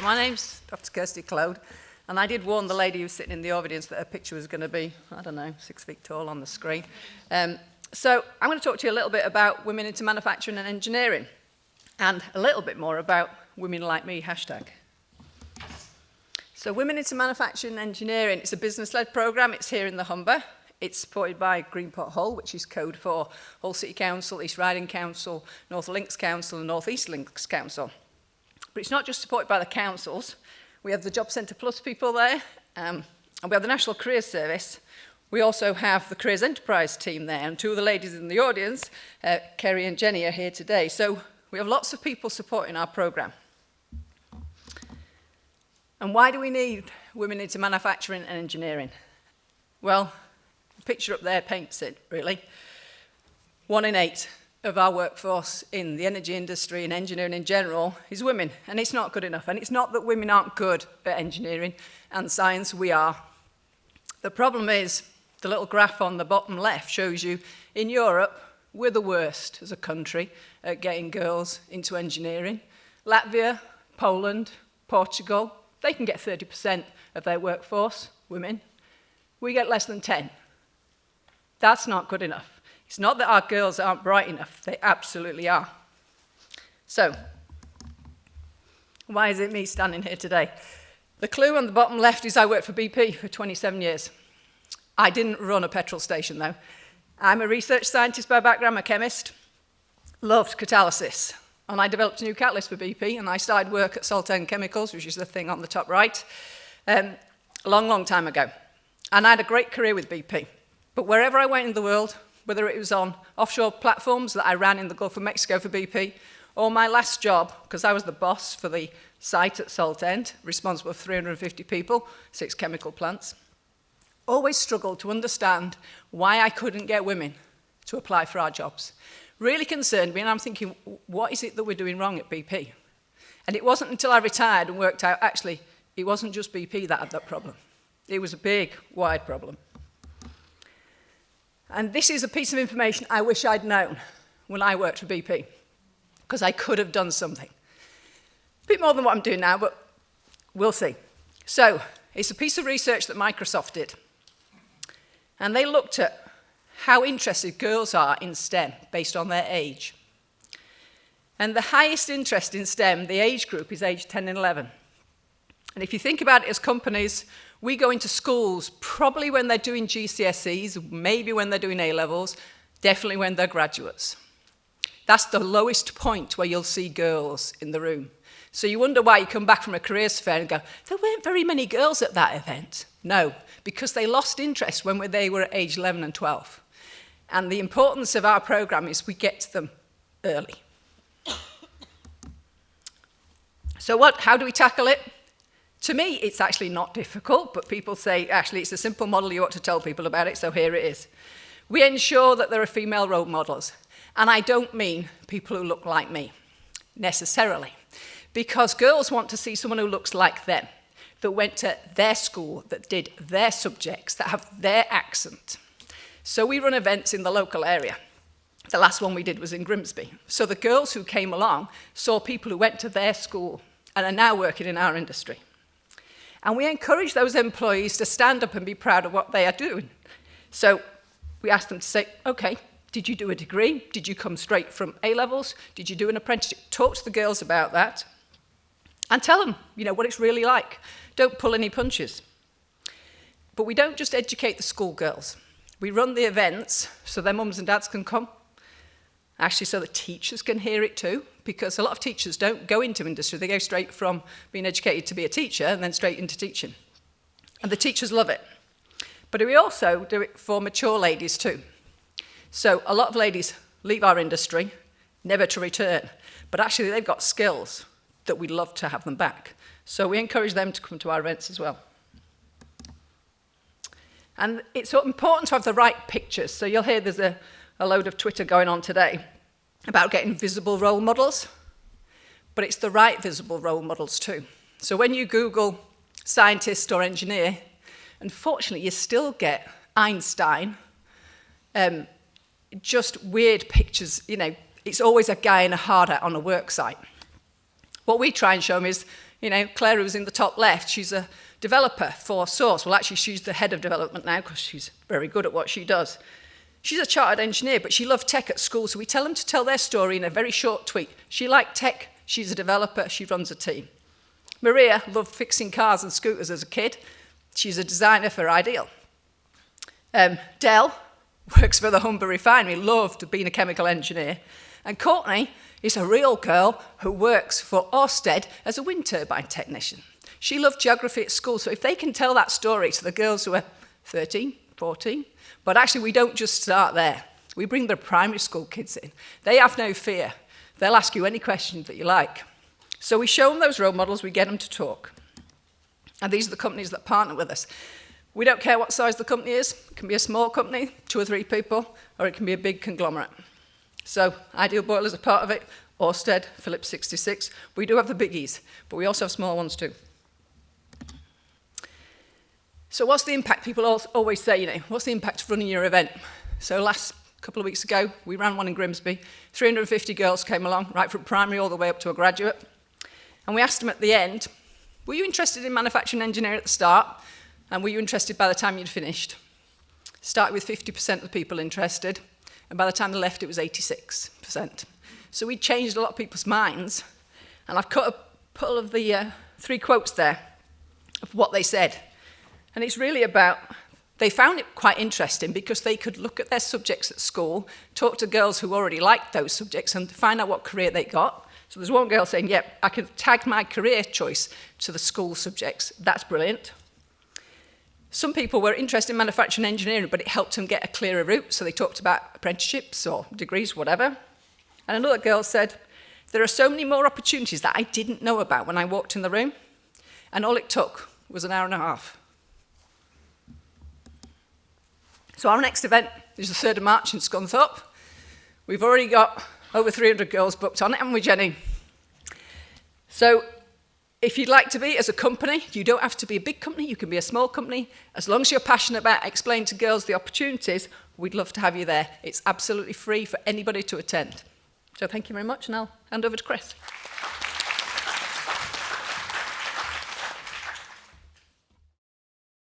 So my name's Dr. Kirsty Clode, and I did warn the lady who was sitting in the audience that her picture was going to be, 6 feet tall on the screen. So I'm going to talk to you a little bit about women into manufacturing and engineering, and a little bit more about women like me, hashtag. So Women into Manufacturing and Engineering, it's a business-led programme. It's here in the Humber. It's supported by Greenport Hull, which is code for Hull City Council, East Riding Council, North Links Council and North East Links Council. But it's not just supported by the councils. We have the Job Centre Plus people there, and we have the National Careers Service. We also have the Careers Enterprise team there, and two of the ladies in the audience, Kerry and Jenny, are here today. So we have lots of people supporting our programme. And why do we need women into manufacturing and engineering? Well, the picture up there paints it, really. 1 in 8 of our workforce in the energy industry and engineering in general is women, and it's not good enough. And it's not that women aren't good at engineering and science, we are. The problem is, the little graph on the bottom left shows you, in Europe, we're the worst as a country at getting girls into engineering. Latvia, Poland, Portugal, they can get 30% of their workforce, women. We get less than 10. That's not good enough. It's not that our girls aren't bright enough. They absolutely are. So, why is it me standing here today? The clue on the bottom left is I worked for BP for 27 years. I didn't run a petrol station, though. I'm a research scientist by background, a chemist. Loved catalysis. And I developed a new catalyst for BP, and I started work at Saltend Chemicals, which is the thing on the top right, a long, long time ago. And I had a great career with BP. But wherever I went in the world, whether it was on offshore platforms that I ran in the Gulf of Mexico for BP, or my last job, because I was the boss for the site at Saltend, responsible for 350 people, 6 chemical plants, always struggled to understand why I couldn't get women to apply for our jobs. Really concerned me, and I'm thinking, what is it that we're doing wrong at BP? And it wasn't until I retired and worked out, actually, it wasn't just BP that had that problem. It was a big, wide problem. And this is a piece of information I wish I'd known when I worked for BP, because I could have done something. A bit more than what I'm doing now, but we'll see. So, it's a piece of research that Microsoft did. And they looked at how interested girls are in STEM based on their age. And the highest interest in STEM, the age group, is age 10 and 11. And if you think about it as companies, we go into schools probably when they're doing GCSEs, maybe when they're doing A-levels, definitely when they're graduates. That's the lowest point where you'll see girls in the room. So you wonder why you come back from a careers fair and go, there weren't very many girls at that event. No, because they lost interest when they were at age 11 and 12. And the importance of our programme is we get to them early. So how do we tackle it? To me, it's actually not difficult, but people say, actually, it's a simple model, you ought to tell people about it, so here it is. We ensure that there are female role models. And I don't mean people who look like me, necessarily. Because girls want to see someone who looks like them, that went to their school, that did their subjects, that have their accent. So we run events in the local area. The last one we did was in Grimsby. So the girls who came along saw people who went to their school and are now working in our industry. And we encourage those employees to stand up and be proud of what they are doing. So we ask them to say, okay, did you do a degree? Did you come straight from A-levels? Did you do an apprenticeship? Talk to the girls about that and tell them, what it's really like. Don't pull any punches. But we don't just educate the schoolgirls. We run the events so their mums and dads can come, actually so that teachers can hear it too, because a lot of teachers don't go into industry. They go straight from being educated to be a teacher and then straight into teaching. And the teachers love it. But we also do it for mature ladies too. So a lot of ladies leave our industry, never to return, but actually they've got skills that we'd love to have them back. So we encourage them to come to our events as well. And it's important to have the right pictures. So you'll hear there's a load of Twitter going on today about getting visible role models, but it's the right visible role models too. So when you Google scientist or engineer, unfortunately you still get Einstein, just weird pictures, it's always a guy in a hard hat on a work site. What we try and show them is, Claire, who's in the top left, she's a developer for Source. Well, actually, she's the head of development now because she's very good at what she does. She's a chartered engineer, but she loved tech at school, so we tell them to tell their story in a very short tweet. She liked tech, she's a developer, she runs a team. Maria loved fixing cars and scooters as a kid. She's a designer for Ideal. Del works for the Humber Refinery, loved being a chemical engineer. And Courtney is a real girl who works for Ørsted as a wind turbine technician. She loved geography at school, so if they can tell that story to the girls who are 13, 14, but actually we don't just start there. We bring the primary school kids in. They have no fear. They'll ask you any question that you like. So we show them those role models, we get them to talk. And these are the companies that partner with us. We don't care what size the company is. It can be a small company, 2 or 3 people, or it can be a big conglomerate. So Ideal Boilers are part of it, Ørsted, Phillips 66. We do have the biggies, but we also have small ones too. So what's the impact? People always say, what's the impact of running your event? So last couple of weeks ago, we ran one in Grimsby. 350 girls came along, right from primary all the way up to a graduate. And we asked them at the end, were you interested in manufacturing engineering at the start? And were you interested by the time you'd finished? Started with 50% of the people interested, and by the time they left, it was 86%. So we changed a lot of people's minds, and I've cut a couple of the 3 quotes there of what they said. And it's really about, they found it quite interesting because they could look at their subjects at school, talk to girls who already liked those subjects, and find out what career they got. So there's one girl saying, yep, I could tag my career choice to the school subjects. That's brilliant. Some people were interested in manufacturing engineering, but it helped them get a clearer route. So they talked about apprenticeships or degrees, whatever. And another girl said, there are so many more opportunities that I didn't know about when I walked in the room. And all it took was an hour and a half. So our next event is the 3rd of March in Scunthorpe. We've already got over 300 girls booked on it, haven't we, Jenny? So if you'd like to be as a company, you don't have to be a big company, you can be a small company. As long as you're passionate about explaining to girls the opportunities, we'd love to have you there. It's absolutely free for anybody to attend. So thank you very much, and I'll hand over to Chris.